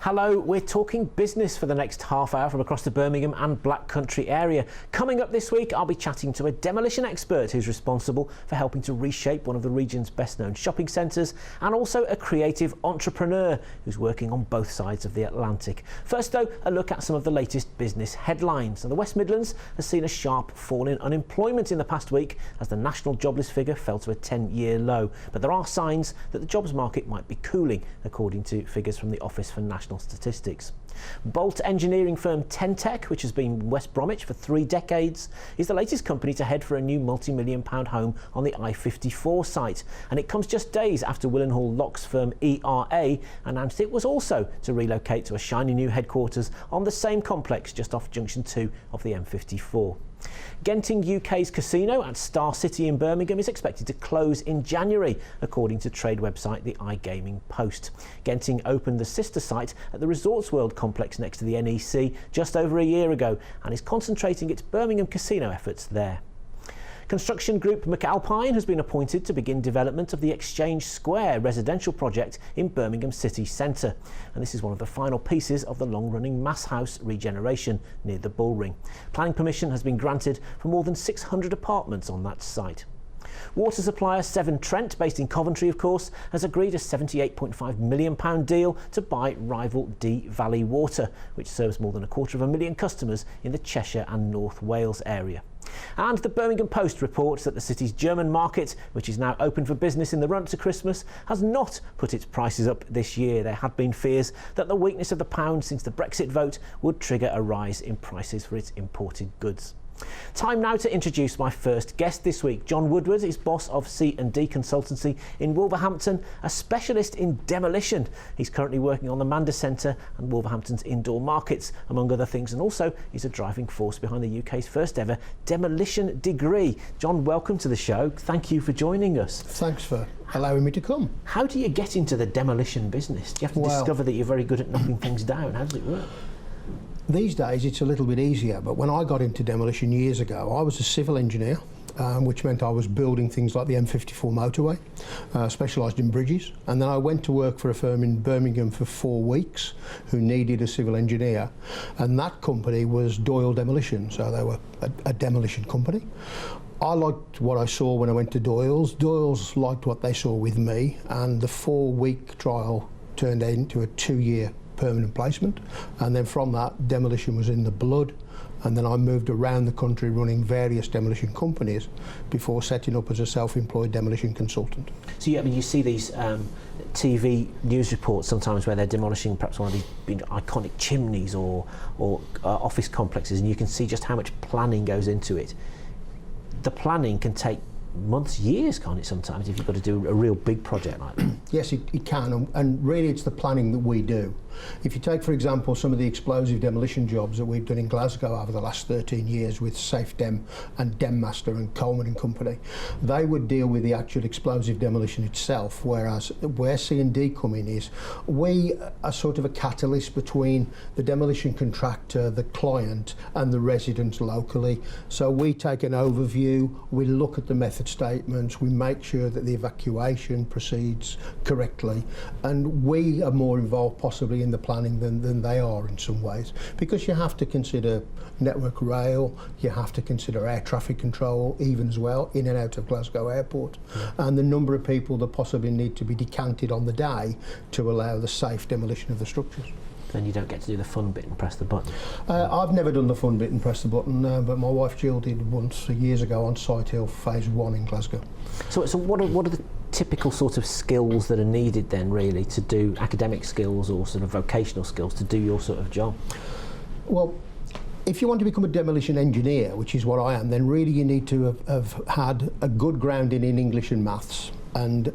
Hello, we're talking business for the next half hour from across the Birmingham and Black Country area. Coming up this week, I'll be chatting to a demolition expert who's responsible for helping to reshape one of the region's best known shopping centres, and also a creative entrepreneur who's working on both sides of the Atlantic. First though, a look at some of the latest business headlines. And the West Midlands has seen a sharp fall in unemployment in the past week as the national jobless figure fell to a 10-year low. But there are signs that the jobs market might be cooling, according to figures from the Office for National Statistics. Bolt engineering firm Tentec, which has been in West Bromwich for 3 decades, is the latest company to head for a new multi-million-pound home on the I-54 site, and it comes just days after Willenhall Locks firm ERA announced it was also to relocate to a shiny new headquarters on the same complex just off Junction 2 of the M54. Genting UK's casino at Star City in Birmingham is expected to close in January, according to trade website the iGaming Post. Genting opened the sister site at the Resorts World complex next to the NEC just over a year ago and is concentrating its Birmingham casino efforts there. Construction group McAlpine has been appointed to begin development of the Exchange Square residential project in Birmingham city centre, and this is one of the final pieces of the long-running mass house regeneration near the Bullring. Planning permission has been granted for more than 600 apartments on that site. Water supplier Severn Trent, based in Coventry of course, has agreed a £78.5 million deal to buy rival Dee Valley Water, which serves more than 250,000 customers in the Cheshire and North Wales area. And the Birmingham Post reports that the city's German market, which is now open for business in the run to Christmas, has not put its prices up this year. There had been fears that the weakness of the pound since the Brexit vote would trigger a rise in prices for its imported goods. Time now to introduce my first guest this week. John Woodward is boss of C&D Consultancy in Wolverhampton, a specialist in demolition. He's currently working on the Mander Centre and Wolverhampton's indoor markets, among other things, and also he's a driving force behind the UK's first ever demolition degree. John, welcome to the show. Thank you for joining us. Thanks for allowing me to come. How do you get into the demolition business? Do you have to discover that you're very good at knocking things down? How does it work? These days it's a little bit easier, but when I got into demolition years ago, I was a civil engineer, which meant I was building things like the M54 motorway, specialised in bridges, and then I went to work for a firm in Birmingham for 4 weeks who needed a civil engineer, and that company was Doyle Demolition, so they were a demolition company. I liked what I saw when I went to Doyle's. Doyle's liked what they saw with me, and the 4-week trial turned into a 2-year permanent placement, and then from that demolition was in the blood, and then I moved around the country running various demolition companies before setting up as a self-employed demolition consultant. So you see these TV news reports sometimes where they're demolishing perhaps one of these iconic chimneys or office complexes, and you can see just how much planning goes into it. The planning can take months, years, can't it, sometimes, if you've got to do a real big project like that? Yes, it can, and really it's the planning that we do. If you take, for example, some of the explosive demolition jobs that we've done in Glasgow over the last 13 years with Safe Dem and Demmaster and Coleman and Company, they would deal with the actual explosive demolition itself, whereas where C&D come in is we are sort of a catalyst between the demolition contractor, the client and the residents locally. So we take an overview, we look at the method statements, we make sure that the evacuation proceeds correctly, and we are more involved possibly in the planning than they are in some ways, because you have to consider network rail, you have to consider air traffic control even as well in and out of Glasgow Airport, and the number of people that possibly need to be decanted on the day to allow the safe demolition of the structures. Then you don't get to do the fun bit and press the button. I've never done the fun bit and press the button, but my wife Jill did once years ago on Site Hill Phase 1 in Glasgow. So what are the typical sort of skills that are needed then, really, to do academic skills or sort of vocational skills to do your sort of job? Well, if you want to become a demolition engineer, which is what I am, then really you need to have had a good grounding in English and maths, and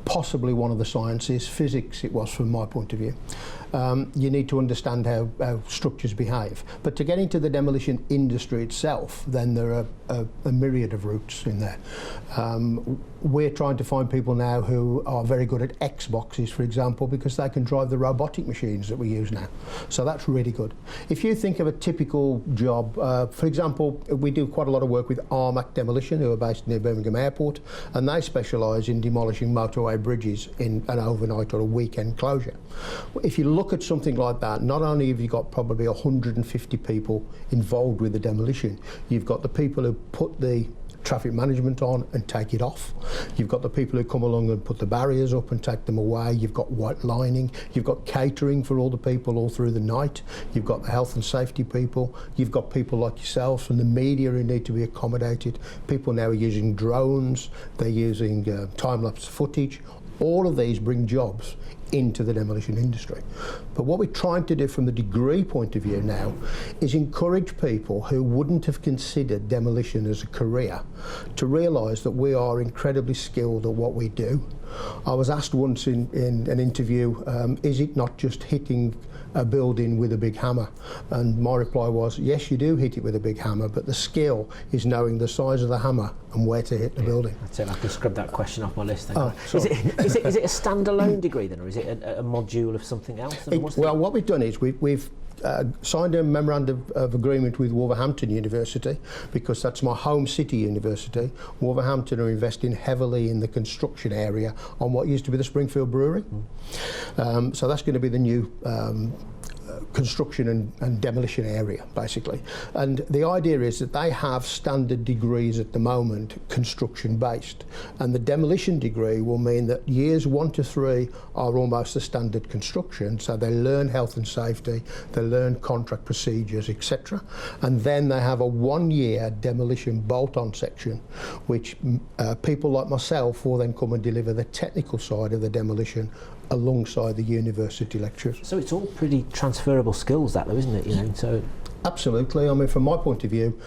possibly one of the sciences. Physics it was from my point of view. You need to understand how structures behave. But to get into the demolition industry itself, then there are a myriad of routes in there. We're trying to find people now who are very good at Xboxes, for example, because they can drive the robotic machines that we use now. So that's really good. If you think of a typical job, for example, we do quite a lot of work with Armac Demolition, who are based near Birmingham Airport, and they specialise in demolishing motorway bridges in an overnight or a weekend closure. If you look at something like that, not only have you got probably 150 people involved with the demolition, you've got the people who put the traffic management on and take it off. You've got the people who come along and put the barriers up and take them away. You've got white lining. You've got catering for all the people all through the night. You've got the health and safety people. You've got people like yourselves and the media who need to be accommodated. People now are using drones. They're using time-lapse footage. All of these bring jobs into the demolition industry. But what we're trying to do from the degree point of view now is encourage people who wouldn't have considered demolition as a career to realise that we are incredibly skilled at what we do. I was asked once in an interview, is it not just hitting a building with a big hammer? And my reply was, yes, you do hit it with a big hammer, but the skill is knowing the size of the hammer and where to hit the building. That's it. I can scrub that question off my list then. Oh, is it a standalone degree then, or is it a module of something else? What we've done is we've signed a memorandum of agreement with Wolverhampton University, because that's my home city university. Wolverhampton are investing heavily in the construction area on what used to be the Springfield Brewery. So that's going to be the new construction and demolition area, basically. And the idea is that they have standard degrees at the moment, construction based, and the demolition degree will mean that years 1 to 3 are almost the standard construction, so they learn health and safety, they learn contract procedures, etc. And then they have a 1-year demolition bolt-on section, which people like myself will then come and deliver the technical side of the demolition alongside the university lectures. So it's all pretty transferable skills, that though, isn't it? You know, so absolutely. I mean, from my point of view,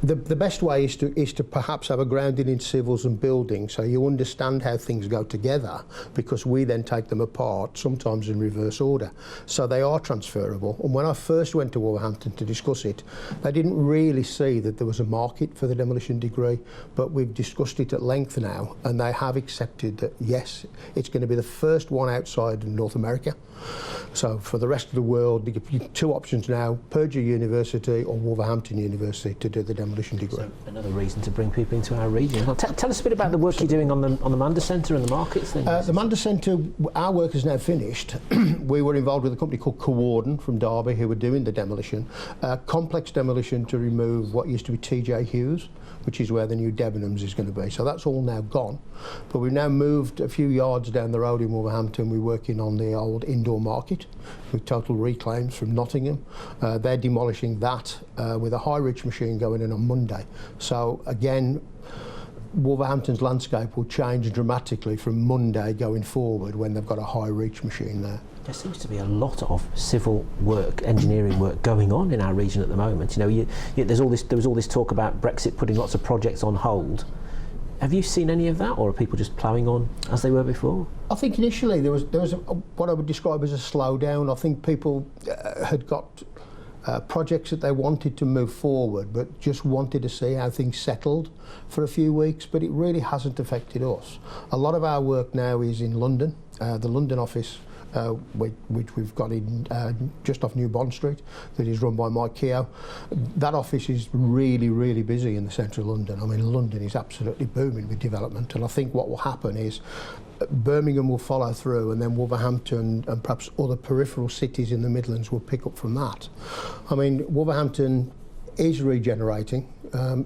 the best way is to perhaps have a grounding in civils and building, so you understand how things go together, because we then take them apart, sometimes in reverse order. So they are transferable. And when I first went to Wolverhampton to discuss it, they didn't really see that there was a market for the demolition degree, but we've discussed it at length now, and they have accepted that, yes, it's going to be the first one outside North America. So for the rest of the world, you have 2 options now: Purdue University or Wolverhampton University to do the demolition degree. So another reason to bring people into our region. Well, tell us a bit about the work you're doing on the Manda Centre and the markets then. The Manda Centre, our work is now finished. We were involved with a company called Woodward from Derby who were doing the demolition, complex demolition to remove what used to be TJ Hughes, which is where the new Debenhams is going to be. So that's all now gone. But we've now moved a few yards down the road in Wolverhampton. We're working on the old indoor market with Total Reclaims from Nottingham. They're demolishing that with a high-reach machine going in on Monday. So again, Wolverhampton's landscape will change dramatically from Monday going forward when they've got a high-reach machine there. There seems to be a lot of civil work, engineering work going on in our region at the moment. You know, there was all this talk about Brexit putting lots of projects on hold. Have you seen any of that, or are people just ploughing on as they were before? I think initially there was what I would describe as a slowdown. I think people had got projects that they wanted to move forward, but just wanted to see how things settled for a few weeks, but it really hasn't affected us. A lot of our work now is in London, the London office, which we've got in just off New Bond Street, that is run by Mike Keogh. That office is really, really busy in the centre of London. I mean, London is absolutely booming with development, and I think what will happen is Birmingham will follow through, and then Wolverhampton and perhaps other peripheral cities in the Midlands will pick up from that. I mean, Wolverhampton is regenerating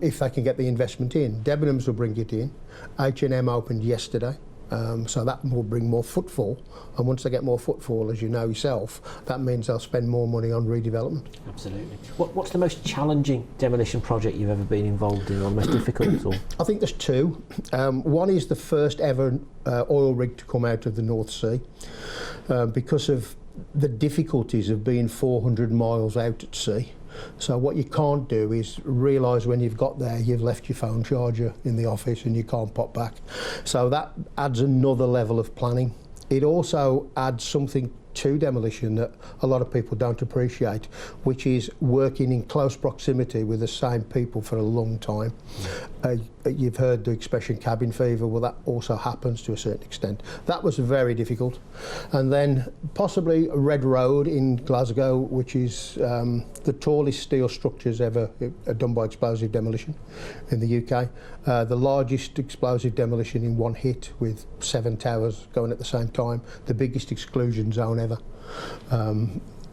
if they can get the investment in. Debenhams will bring it in. H&M opened yesterday. So that will bring more footfall, and once they get more footfall, as you know yourself, that means they'll spend more money on redevelopment. Absolutely. What's the most challenging demolition project you've ever been involved in, or the most difficult? Or? I think there's 2. One is the first ever oil rig to come out of the North Sea, because of the difficulties of being 400 miles out at sea. So what you can't do is realise when you've got there you've left your phone charger in the office and you can't pop back. So that adds another level of planning. It also adds something to demolition that a lot of people don't appreciate, which is working in close proximity with the same people for a long time. You've heard the expression cabin fever. Well, that also happens to a certain extent. That was very difficult. And then possibly Red Road in Glasgow, which is the tallest steel structures ever done by explosive demolition in the UK. The largest explosive demolition in one hit with 7 towers going at the same time. The biggest exclusion zone ever.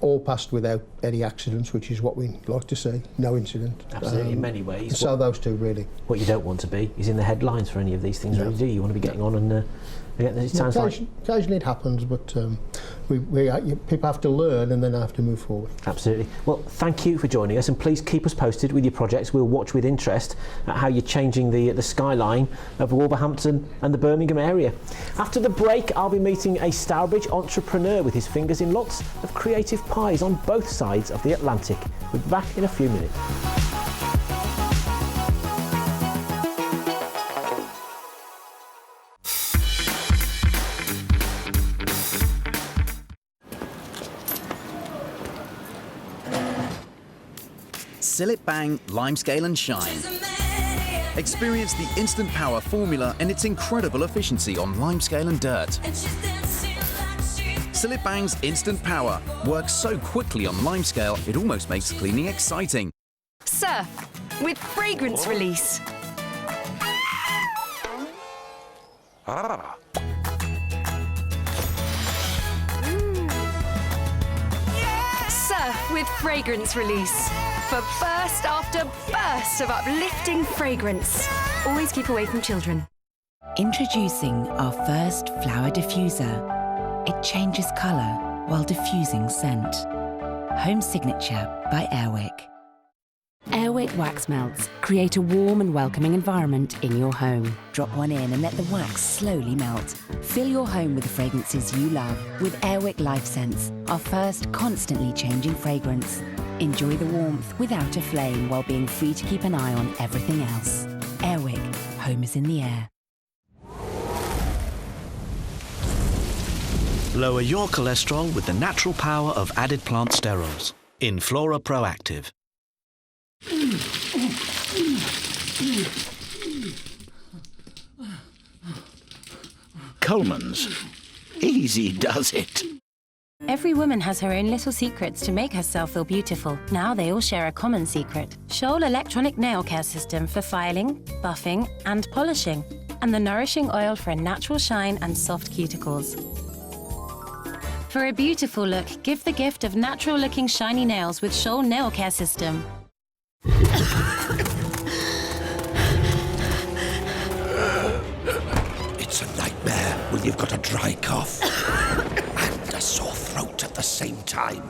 All passed without any accidents, which is what we like to see. No incident. Absolutely, in many ways. So those two really. What you don't want to be is in the headlines for any of these things, really, do you? You want to be getting on and it sounds like occasionally it happens, but people have to learn and then have to move forward. Absolutely. Well, thank you for joining us, and please keep us posted with your projects. We'll watch with interest at how you're changing the skyline of Wolverhampton and the Birmingham area. After the break, I'll be meeting a Stourbridge entrepreneur with his fingers in lots of creative pies on both sides of the Atlantic. We'll be back in a few minutes. Seal it bang, limescale and shine. Experience the instant power formula and its incredible efficiency on limescale and dirt. Seal it bang's instant power works so quickly on limescale it almost makes cleaning exciting. Surf with fragrance release. Surf with fragrance release. For burst after burst of uplifting fragrance. Always keep away from children. Introducing our first flower diffuser. It changes colour while diffusing scent. Home Signature by Airwick. Airwick wax melts create a warm and welcoming environment in your home. Drop one in and let the wax slowly melt. Fill your home with the fragrances you love with Airwick Life Scents, our first constantly changing fragrance. Enjoy the warmth without a flame while being free to keep an eye on everything else. Airwick, home is in the air. Lower your cholesterol with the natural power of added plant sterols in Flora Proactive. Coleman's. Easy does it. Every woman has her own little secrets to make herself feel beautiful. Now they all share a common secret. Scholl electronic nail care system for filing, buffing and polishing. And the nourishing oil for a natural shine and soft cuticles. For a beautiful look, give the gift of natural-looking shiny nails with Scholl nail care system. It's a nightmare when you've got a dry cough and a sore throat at the same time.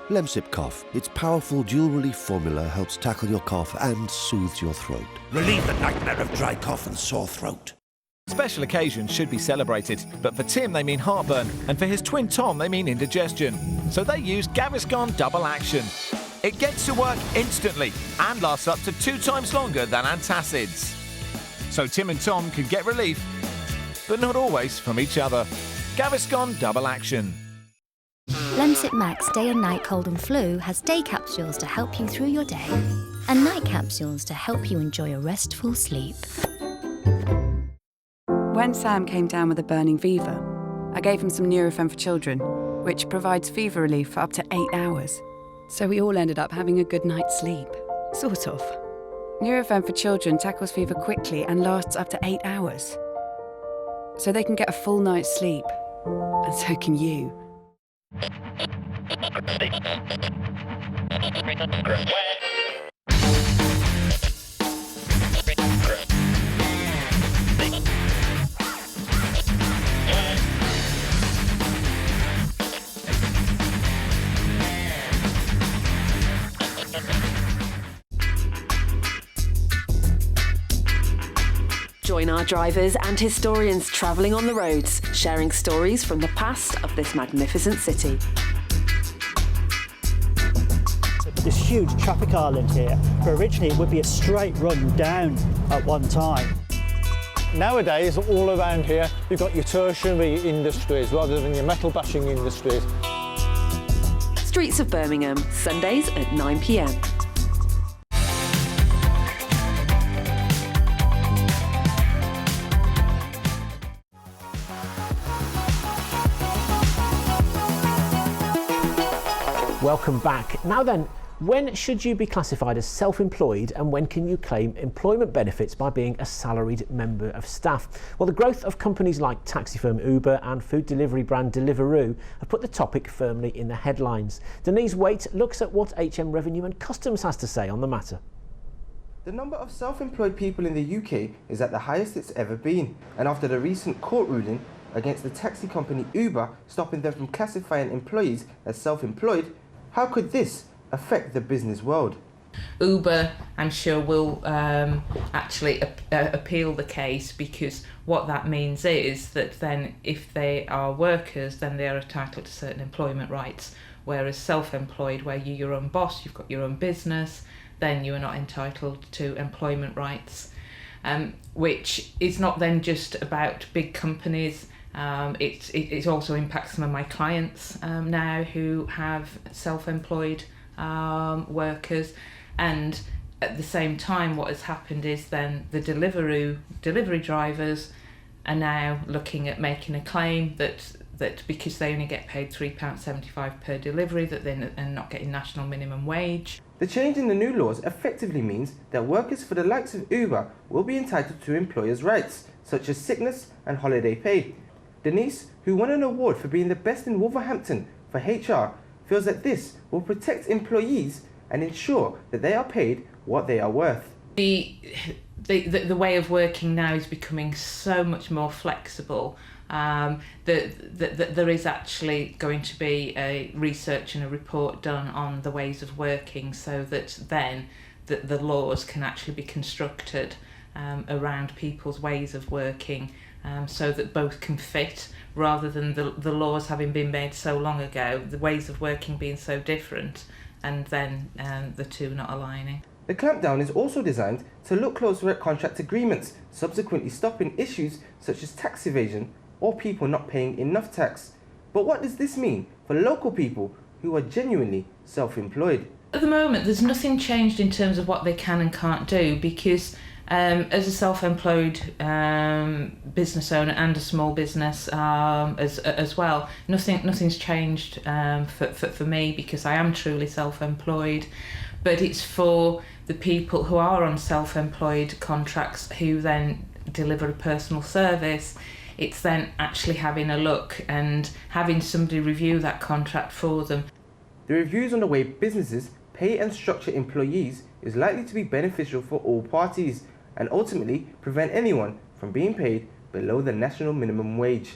Lemsip Cough. Its powerful dual relief formula helps tackle your cough and soothes your throat. Relieve the nightmare of dry cough and sore throat. Special occasions should be celebrated, but for Tim they mean heartburn, and for his twin Tom they mean indigestion. So they use Gaviscon Double Action. It gets to work instantly and lasts up to 2 times longer than antacids. So Tim and Tom can get relief, but not always from each other. Gaviscon Double Action. Lemsip Max Day and Night Cold and Flu has day capsules to help you through your day and night capsules to help you enjoy a restful sleep. When Sam came down with a burning fever, I gave him some Nurofen for children, which provides fever relief for up to 8 hours. So we all ended up having a good night's sleep. Sort of. Nurofen for children tackles fever quickly and lasts up to 8 hours. So they can get a full night's sleep. And so can you. Join our drivers and historians travelling on the roads, sharing stories from the past of this magnificent city. This huge traffic island here, but originally it would be a straight run down at one time. Nowadays, all around here, you've got your tertiary industries rather than your metal bashing industries. streets of Birmingham, Sundays at 9 p.m. Welcome back. Now then, when should you be classified as self-employed and when can you claim employment benefits by being a salaried member of staff? Well, the growth of companies like taxi firm Uber and food delivery brand Deliveroo have put the topic firmly in the headlines. Denise Waite looks at what HM Revenue and Customs has to say on the matter. The number of self-employed people in the UK is at the highest it's ever been, and after the recent court ruling against the taxi company Uber stopping them from classifying employees as self-employed, how could this affect the business world? Uber, I'm sure, will actually appeal the case, because what that means is that then if they are workers, then they are entitled to certain employment rights, whereas self-employed, where you're your own boss, you've got your own business, then you are not entitled to employment rights, which is not then just about big companies. It also impacts some of my clients now who have self-employed workers, and at the same time what has happened is then the delivery drivers are now looking at making a claim that because they only get paid £3.75 per delivery, that they're not getting national minimum wage. The change in the new laws effectively means that workers for the likes of Uber will be entitled to employers' rights, such as sickness and holiday pay. Denise, who won an award for being the best in Wolverhampton for HR, feels that this will protect employees and ensure that they are paid what they are worth. The way of working now is becoming so much more flexible that there is actually going to be a research and a report done on the ways of working, so that then the laws can actually be constructed around people's ways of working, so that both can fit, rather than the laws having been made so long ago, the ways of working being so different, and then the two not aligning. The clampdown is also designed to look closer at contract agreements, subsequently stopping issues such as tax evasion or people not paying enough tax. But what does this mean for local people who are genuinely self-employed? At the moment, there's nothing changed in terms of what they can and can't do, because as a self-employed business owner and a small business as well, nothing's changed for me, because I am truly self-employed. But it's for the people who are on self-employed contracts who then deliver a personal service. It's then actually having a look and having somebody review that contract for them. The reviews on the way businesses pay and structure employees is likely to be beneficial for all parties, and ultimately prevent anyone from being paid below the national minimum wage.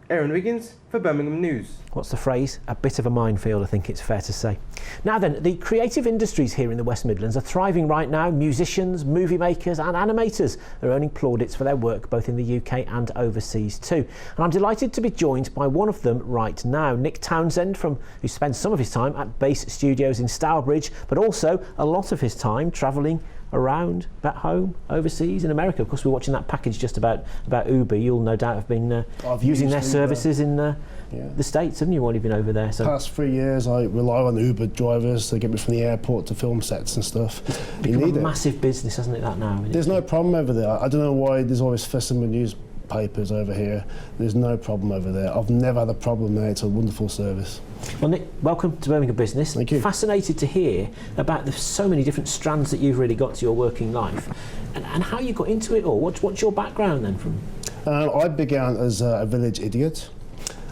Aaron Wiggins for Birmingham News. What's the phrase? A bit of a minefield, I think it's fair to say. Now then, the creative industries here in the West Midlands are thriving right now. Musicians, movie makers and animators are earning plaudits for their work both in the UK and overseas too. And I'm delighted to be joined by one of them right now, Nick Townsend, who spends some of his time at Base Studios in Stourbridge, but also a lot of his time travelling around, back home, overseas, in America. Of course, we're watching that package just about Uber. You'll no doubt have been using their services in the States, haven't you, while you've been over there? So past 3 years, I rely on Uber drivers to get me from the airport to film sets and stuff. It's become a massive business, hasn't it, that now? There's no problem over there. I don't know why there's always fussing with newspapers over here. There's no problem over there. I've never had a problem there. It's a wonderful service. Well, Nick, welcome to Birmingham Business. Thank you. Fascinated to hear about the so many different strands that you've really got to your working life, and how you got into it all. What's your background then? I began as a village idiot,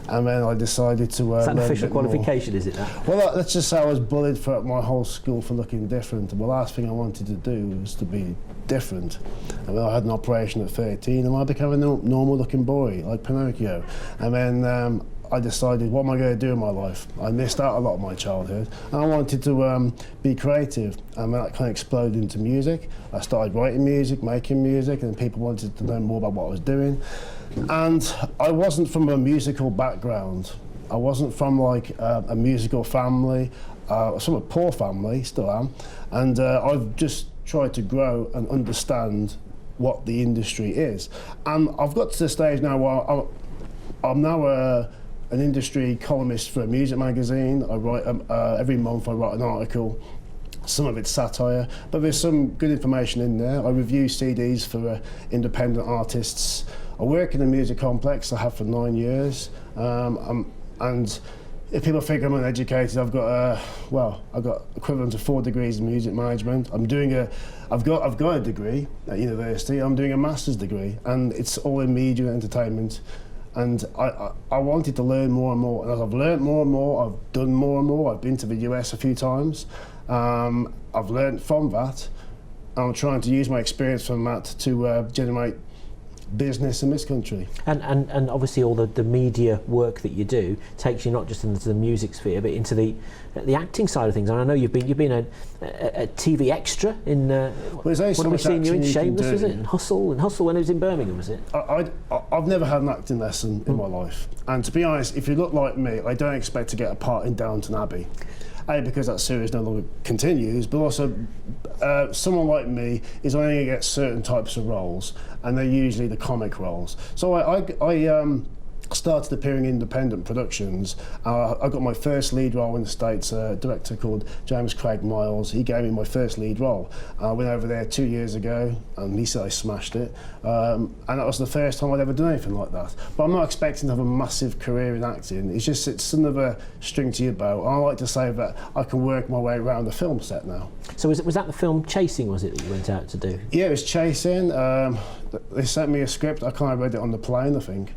and then I decided to is that an official qualification, is it that? Well, let's just say I was bullied throughout my whole school for looking different. The last thing I wanted to do was to be different. And then I had an operation at 13 and I became a normal looking boy, like Pinocchio. And then I decided, what am I going to do in my life? I missed out a lot of my childhood, and I wanted to be creative, and that kind of exploded into music. I started writing music, making music, and people wanted to know more about what I was doing. And I wasn't from a musical background. I wasn't from like a musical family. I was from a poor family, still am, and I've just tried to grow and understand what the industry is. And I've got to the stage now where I'm now an industry columnist for a music magazine. I write every month. I write an article. Some of it's satire, but there's some good information in there. I review CDs for independent artists. I work in the music complex. I have for 9 years, and if people think I'm uneducated, I've got equivalent of 4 degrees in music management. I've got a degree at university. I'm doing a master's degree, and it's all in media and entertainment. And I wanted to learn more and more, and as I've learned more and more, I've done more and more. I've been to the US a few times. I've learned from that. I'm trying to use my experience from that to generate business in this country. And obviously all the media work that you do takes you not just into the music sphere but into the acting side of things. And I know you've been a TV extra in what have we seen you in? Shameless, was it? And Hustle when it was in Birmingham, was it? I've never had an acting lesson in my life, and to be honest, if you look like me, I don't expect to get a part in Downton Abbey. A, because that series no longer continues, but also someone like me is only going to get certain types of roles, and they're usually the comic roles. So I started appearing in independent productions. I got my first lead role in the States, a director called James Craig Miles. He gave me my first lead role. I went over there 2 years ago, and he said I smashed it. And that was the first time I'd ever done anything like that. But I'm not expecting to have a massive career in acting. It's another string to your bow. I like to say that I can work my way around the film set now. So was that the film Chasing, was it, that you went out to do? Yeah, it was Chasing. They sent me a script. I kind of read it on the plane, I think.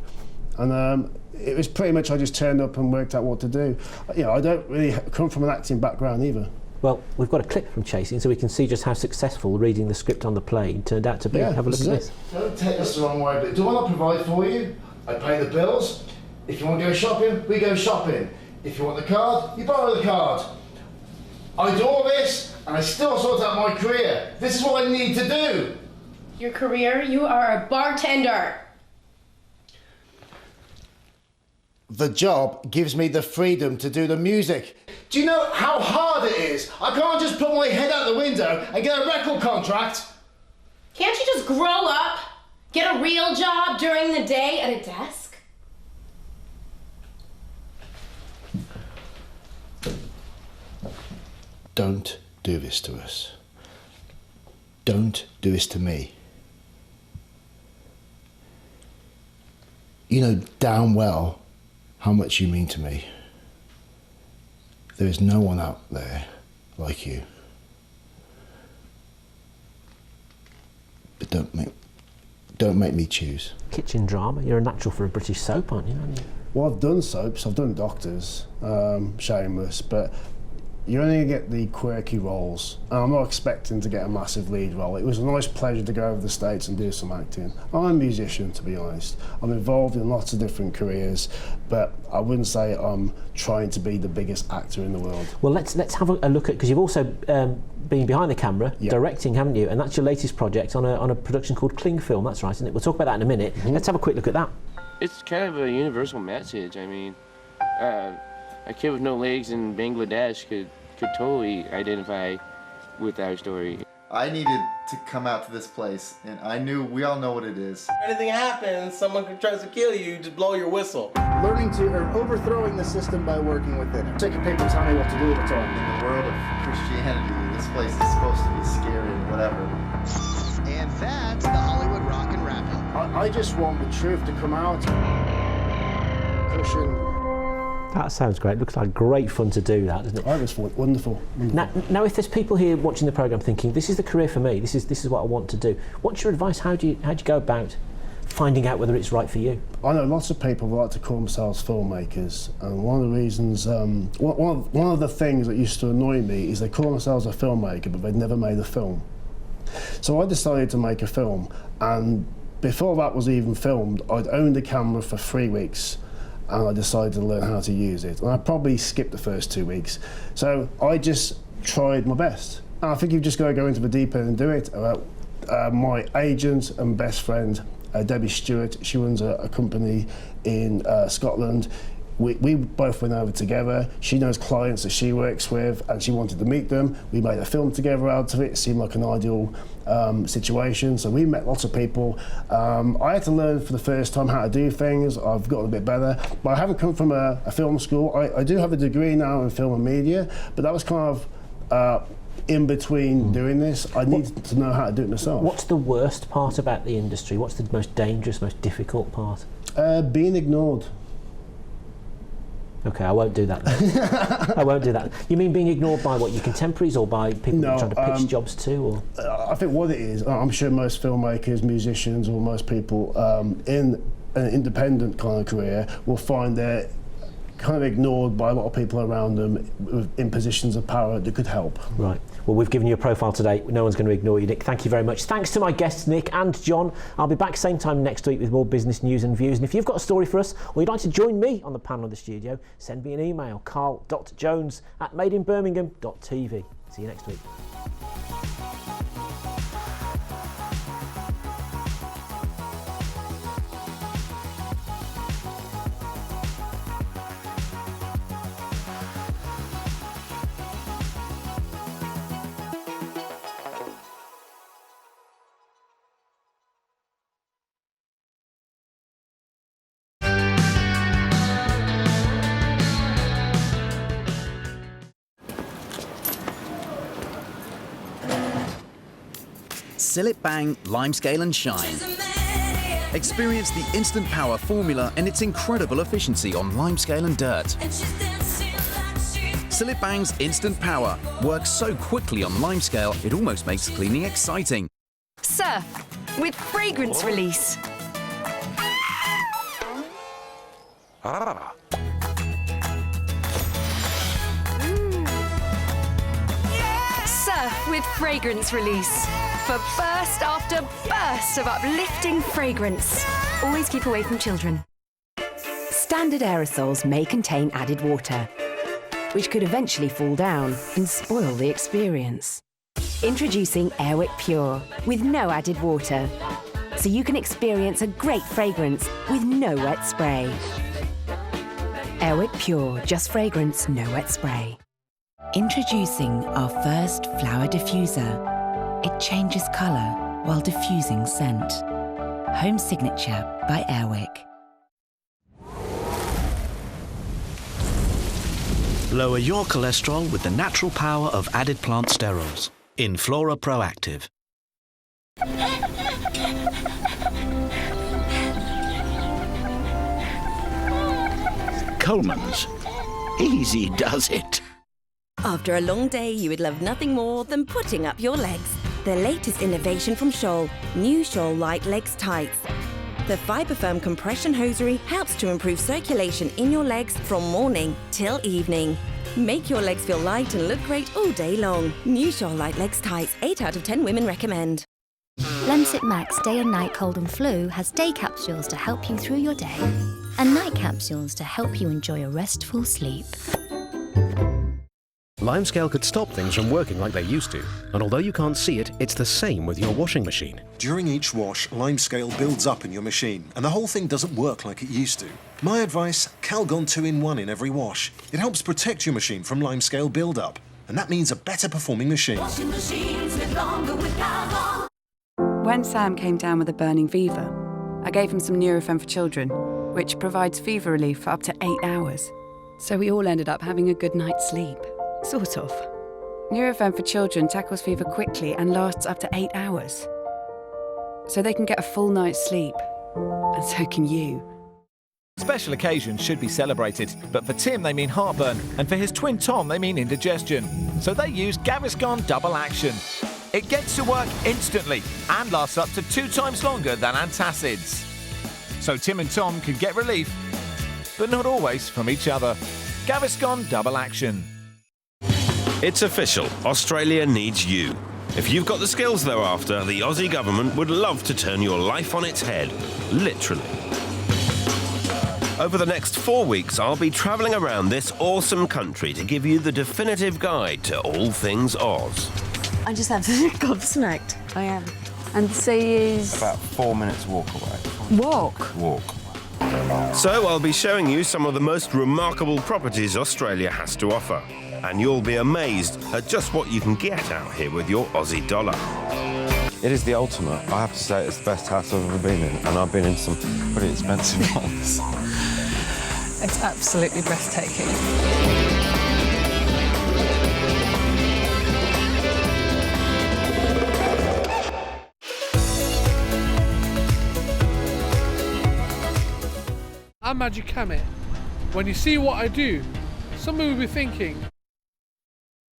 And it was pretty much I just turned up and worked out what to do. I don't really come from an acting background either. Well, we've got a clip from Chasing so we can see just how successful reading the script on the plane turned out to be. Yeah, have a look at this. Don't take this the wrong way, but do I not provide for you? I pay the bills. If you want to go shopping, we go shopping. If you want the card, you borrow the card. I do all this, and I still sort out my career. This is what I need to do. Your career? You are a bartender. The job gives me the freedom to do the music. Do you know how hard it is? I can't just put my head out the window and get a record contract. Can't you just grow up? Get a real job during the day at a desk? Don't do this to us. Don't do this to me. You know damn well how much you mean to me. There is no one out there like you. But don't make me choose. Kitchen drama. You're a natural for a British soap, aren't you? Well, I've done soaps. I've done Doctors, Shameless, but you only get the quirky roles. And I'm not expecting to get a massive lead role. It was a nice pleasure to go over the States and do some acting. I'm a musician, to be honest. I'm involved in lots of different careers, but I wouldn't say I'm trying to be the biggest actor in the world. Well, let's have a look at, because you've also been behind the camera, directing, haven't you? And that's your latest project on a production called Cling Film. That's right, isn't it? We'll talk about that in a minute. Let's have a quick look at that. It's kind of a universal message. I mean, a kid with no legs in Bangladesh could totally identify with our story. I needed to come out to this place, and I knew we all know what it is. If anything happens, someone tries to kill you, just blow your whistle. Learning to, or overthrowing the system by working within it. Taking people telling me what to do all the time. In the world of Christianity, this place is supposed to be scary and whatever. And that's the Hollywood Rock and Wrap Up. I just want the truth to come out. Cushion. That sounds great. Looks like great fun to do that, doesn't it? It was wonderful. Now, if there's people here watching the programme thinking, this is the career for me, this is what I want to do, what's your advice? How do you go about finding out whether it's right for you? I know lots of people like to call themselves filmmakers, and one of the reasons, one of the things that used to annoy me is they call themselves a filmmaker, but they'd never made a film. So I decided to make a film, and before that was even filmed, I'd owned a camera for 3 weeks. And I decided to learn how to use it. And I probably skipped the first 2 weeks. So I just tried my best. And I think you've just got to go into the deep end and do it. My agent and best friend, Debbie Stewart, she runs a company in Scotland. We both went over together. She knows clients that she works with, and she wanted to meet them. We made a film together out of it. It seemed like an ideal situation. So we met lots of people. I had to learn for the first time how to do things. I've gotten a bit better, but I haven't come from a film school. I do have a degree now in film and media, but that was kind of in between doing this. I need to know how to do it myself. What's the worst part about the industry? What's the most dangerous, most difficult part? Being ignored. Okay, I won't do that then. I won't do that. You mean being ignored by what, your contemporaries, or by people you're trying to pitch jobs to? Or? I think what it is, I'm sure most filmmakers, musicians, or most people in an independent kind of career will find they're kind of ignored by a lot of people around them in positions of power that could help. Right. Well, we've given you a profile today. No one's going to ignore you, Nick. Thank you very much. Thanks to my guests, Nick and John. I'll be back same time next week with more business news and views. And if you've got a story for us, or you'd like to join me on the panel of the studio, send me an email, carl.jones@madeinbirmingham.tv. See you next week. Seal it bang, limescale and shine. Experience the instant power formula and its incredible efficiency on limescale and dirt. Seal it bang's instant power works so quickly on limescale it almost makes cleaning exciting. Surf with fragrance release. Surf with fragrance release. For burst after burst of uplifting fragrance. Always keep away from children. Standard aerosols may contain added water, which could eventually fall down and spoil the experience. Introducing Airwick Pure with no added water, so you can experience a great fragrance with no wet spray. Airwick Pure, just fragrance, no wet spray. Introducing our first flower diffuser. It changes colour while diffusing scent. Home Signature by Airwick. Lower your cholesterol with the natural power of added plant sterols in Flora Proactive. Coleman's. Easy does it. After a long day, you would love nothing more than putting up your legs. The latest innovation from Scholl, new Scholl Light Legs Tights. The fibre-firm compression hosiery helps to improve circulation in your legs from morning till evening. Make your legs feel light and look great all day long. New Scholl Light Legs Tights, 8 out of 10 women recommend. Lemsip Max Day and Night Cold and Flu has day capsules to help you through your day and night capsules to help you enjoy a restful sleep. Limescale could stop things from working like they used to, and although you can't see it, it's the same with your washing machine. During each wash, limescale builds up in your machine, and the whole thing doesn't work like it used to. My advice, Calgon 2-in-1 in every wash. It helps protect your machine from limescale build-up, and that means a better performing machine. Washing machines live longer with Calgon. When Sam came down with a burning fever, I gave him some Nurofen for children, which provides fever relief for up to 8 hours. So we all ended up having a good night's sleep. Sort of. Nurofen for children tackles fever quickly and lasts up to 8 hours. So they can get a full night's sleep. And so can you. Special occasions should be celebrated, but for Tim they mean heartburn, and for his twin Tom they mean indigestion. So they use Gaviscon Double Action. It gets to work instantly and lasts up to 2 times longer than antacids. So Tim and Tom can get relief, but not always from each other. Gaviscon Double Action. It's official. Australia needs you. If you've got the skills they're after, the Aussie government would love to turn your life on its head. Literally. Over the next 4 weeks, I'll be travelling around this awesome country to give you the definitive guide to all things Oz. I just absolutely gobsmacked. I am. And the sea is... About 4 minutes walk away. Walk? Walk. So I'll be showing you some of the most remarkable properties Australia has to offer. And you'll be amazed at just what you can get out here with your Aussie dollar. It is the ultimate. I have to say it's the best house I've ever been in, and I've been in some pretty expensive ones. It's absolutely breathtaking. I'm Magic Kamet. When you see what I do, some will be thinking,